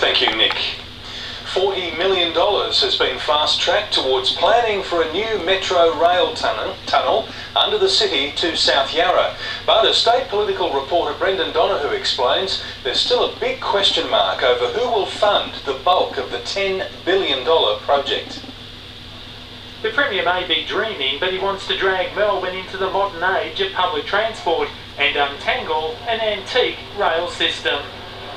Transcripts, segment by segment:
Thank you, Nick. $40 million has been fast-tracked towards planning for a new metro rail tunnel under the city to South Yarra. But as state political reporter Brendan Donoghue explains, there's still a big question mark over who will fund the bulk of the $10 billion project. The Premier may be dreaming, but he wants to drag Melbourne into the modern age of public transport and untangle an antique rail system.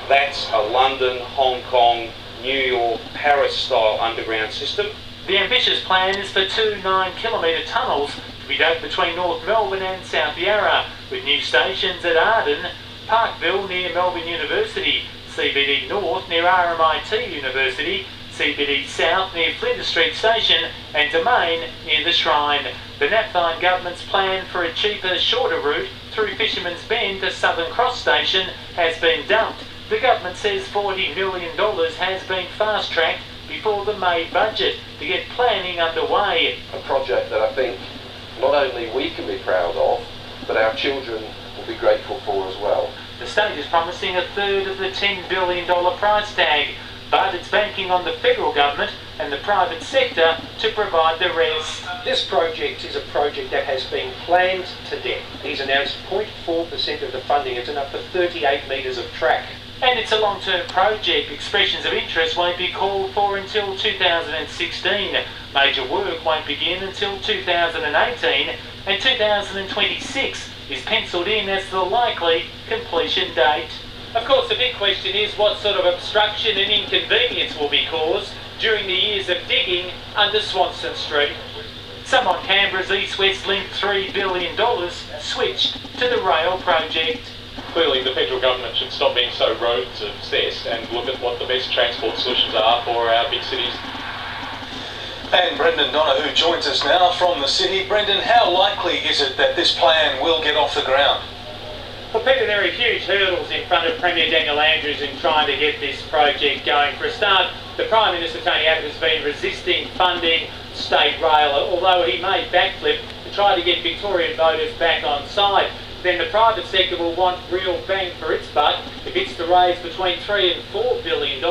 That's a London, Hong Kong, New York, Paris-style underground system. The ambitious plan is for two 9-kilometre tunnels to be dug between North Melbourne and South Yarra, with new stations at Arden, Parkville near Melbourne University, CBD North near RMIT University, CBD South near Flinders Street Station, and Domain near the Shrine. The Napthine government's plan for a cheaper, shorter route through Fisherman's Bend to Southern Cross Station has been dumped. The government says $40 million has been fast-tracked before the May budget to get planning underway. A project that I think not only we can be proud of, but our children will be grateful for as well. The state is promising a third of the $10 billion price tag, but it's banking on the federal government and the private sector to provide the rest. This project is a project that has been planned to death. He's announced 0.4% of the funding. It's enough for 38 metres of track. And it's a long-term project. Expressions of interest won't be called for until 2016. Major work won't begin until 2018, and 2026 is penciled in as the likely completion date. Of course, the big question is what sort of obstruction and inconvenience will be caused during the years of digging under Swanston Street. Some on Canberra's East-West Link $3 billion switched to the rail project. Clearly the federal government should stop being so roads obsessed and look at what the best transport solutions are for our big cities. And Brendan Donoghue joins us now from the city. Brendan, how likely is it that this plan will get off the ground? Well, Peter, there are huge hurdles in front of Premier Daniel Andrews in trying to get this project going. For a start, the Prime Minister, Tony Abbott, has been resisting funding state rail, although he may backflip to try to get Victorian voters back on side. Then the private sector will want real bang for its buck if it's to raise between $3 and $4 billion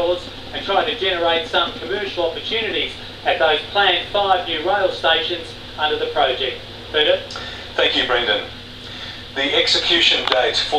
and try to generate some commercial opportunities at those planned 5 new rail stations under the project. Peter? Thank you, Brendan. The execution date for